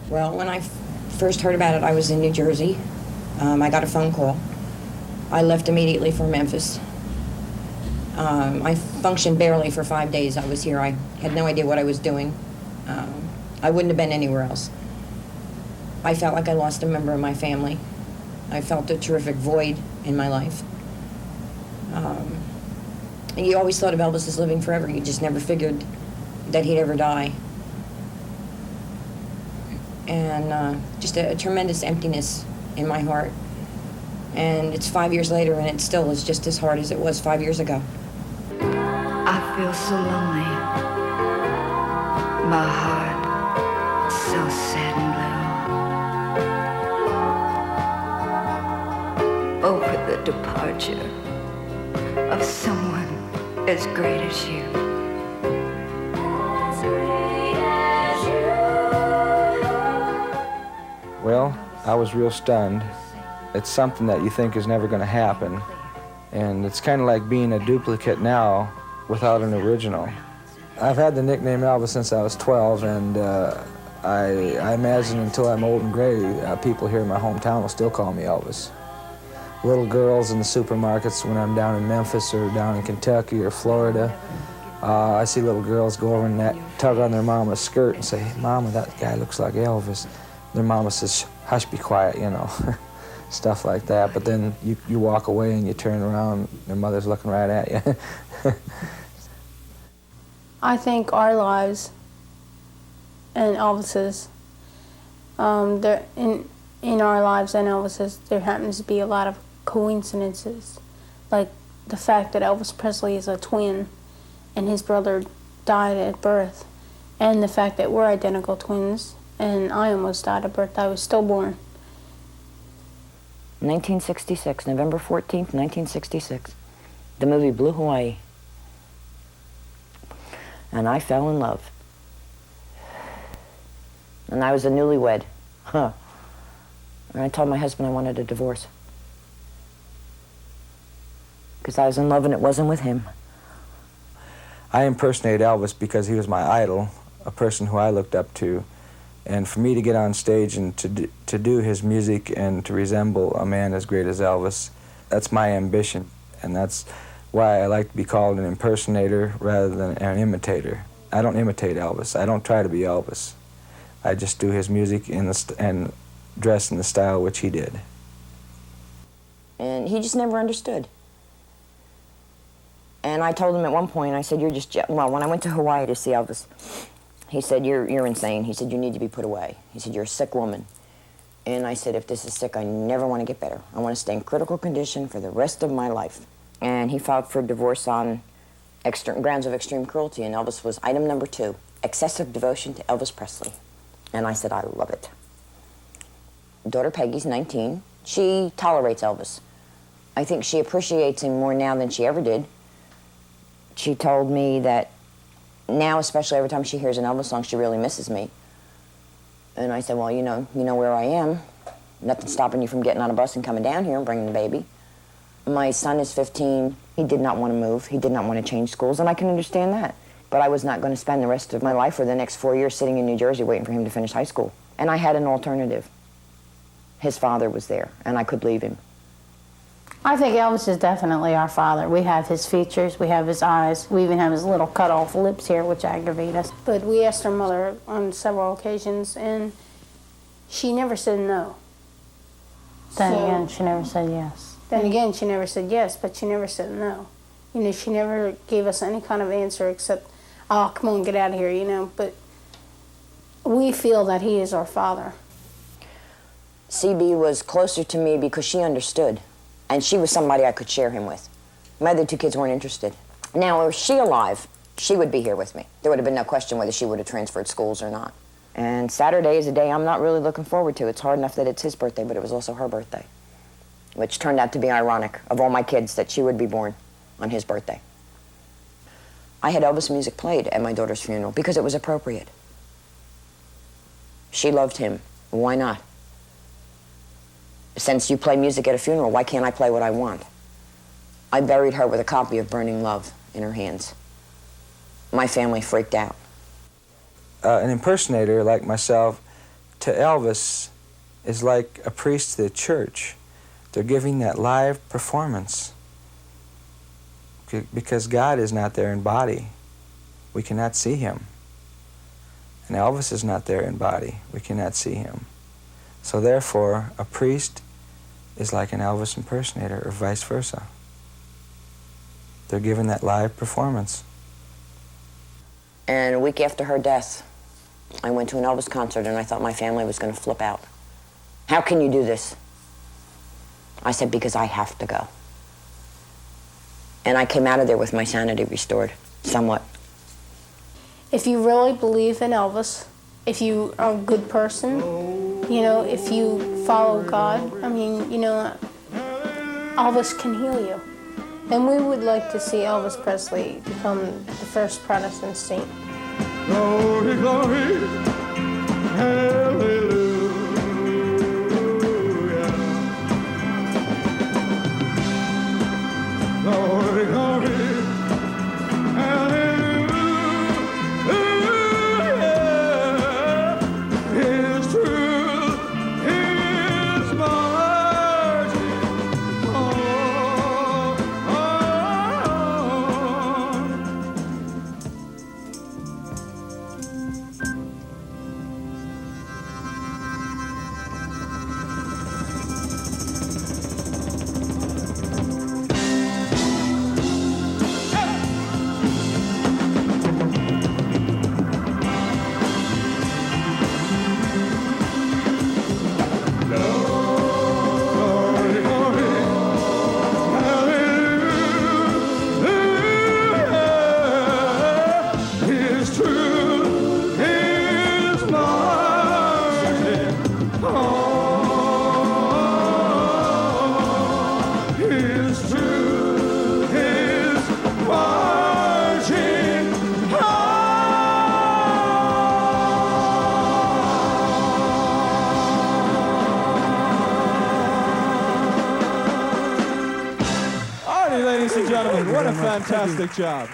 Well, when I first heard about it, I was in New Jersey. I got a phone call. I left immediately for Memphis. I functioned barely for 5 days I was here. I had no idea what I was doing. I wouldn't have been anywhere else. I felt like I lost a member of my family. I felt a terrific void in my life. And you always thought of Elvis as living forever. You just never figured that he'd ever die. And just a tremendous emptiness in my heart. And it's 5 years later, and it still is just as hard as it was 5 years ago. I feel so lonely. My heart so sad and blue. Over the departure of someone as great as you. As great as you. Well, I was real stunned. It's something that you think is never going to happen. And it's kind of like being a duplicate now without an original. I've had the nickname Elvis since I was 12, and I imagine until I'm old and gray, people here in my hometown will still call me Elvis. Little girls in the supermarkets when I'm down in Memphis or down in Kentucky or Florida, I see little girls go over and tug on their mama's skirt and say, "Hey, Mama, that guy looks like Elvis." Their mama says, "Hush, be quiet," you know, stuff like that. But then you walk away and you turn around, their mother's looking right at you. I think our lives and Elvis's, in our lives and Elvis's, there happens to be a lot of coincidences, like the fact that Elvis Presley is a twin and his brother died at birth, and the fact that we're identical twins and I almost died at birth. I was stillborn. 1966, November 14th, 1966. The movie Blue Hawaii. And I fell in love. And I was a newlywed. Huh. And I told my husband I wanted a divorce. Because I was in love and it wasn't with him. I impersonated Elvis because he was my idol, a person who I looked up to. And for me to get on stage and to do his music and to resemble a man as great as Elvis, that's my ambition. And that's why I like to be called an impersonator rather than an imitator. I don't imitate Elvis. I don't try to be Elvis. I just do his music and dress in the style which he did. And he just never understood. And I told him at one point, I said, "You're just," well, when I went to Hawaii to see Elvis, he said, you're insane. He said, "You need to be put away." He said, "You're a sick woman." And I said, "If this is sick, I never want to get better. I want to stay in critical condition for the rest of my life." And he filed for divorce on grounds of extreme cruelty, and Elvis was item number 2, excessive devotion to Elvis Presley. And I said, "I love it." Daughter Peggy's 19. She tolerates Elvis. I think she appreciates him more now than she ever did. She told me that now, especially every time she hears an Elvis song, she really misses me. And I said, "Well, you know where I am. Nothing's stopping you from getting on a bus and coming down here and bringing the baby." My son is 15. He did not want to move. He did not want to change schools, and I can understand that. But I was not going to spend the rest of my life for the next 4 years sitting in New Jersey waiting for him to finish high school. And I had an alternative. His father was there, and I could leave him. I think Elvis is definitely our father. We have his features, we have his eyes, we even have his little cut-off lips here, which aggravate us. But we asked our mother on several occasions, and she never said no. Then again, she never said yes. Then again, she never said yes, but she never said no. You know, she never gave us any kind of answer except, "Oh, come on, get out of here," you know. But we feel that he is our father. CB was closer to me because she understood, and she was somebody I could share him with. My other 2 kids weren't interested. Now, were she alive, she would be here with me. There would have been no question whether she would have transferred schools or not. And Saturday is a day I'm not really looking forward to. It's hard enough that it's his birthday, but it was also her birthday, which turned out to be ironic, of all my kids, that she would be born on his birthday. I had Elvis music played at my daughter's funeral because it was appropriate. She loved him. Why not? Since you play music at a funeral, why can't I play what I want? I buried her with a copy of Burning Love in her hands. My family freaked out. An impersonator like myself to Elvis is like a priest to the church. They're giving that live performance because God is not there in body. We cannot see him. And Elvis is not there in body. We cannot see him. So therefore, a priest is like an Elvis impersonator, or vice versa. They're giving that live performance. And a week after her death, I went to an Elvis concert and I thought my family was going to flip out. How can you do this? I said, because I have to go. And I came out of there with my sanity restored, somewhat. If you really believe in Elvis, if you are a good person, you know, if you follow God, I mean, you know, Elvis can heal you. And we would like to see Elvis Presley become the first Protestant saint. Glory, glory, hallelujah. Glory, glory, hallelujah. His truth, His mercy, Ladies and gentlemen, what a fantastic job.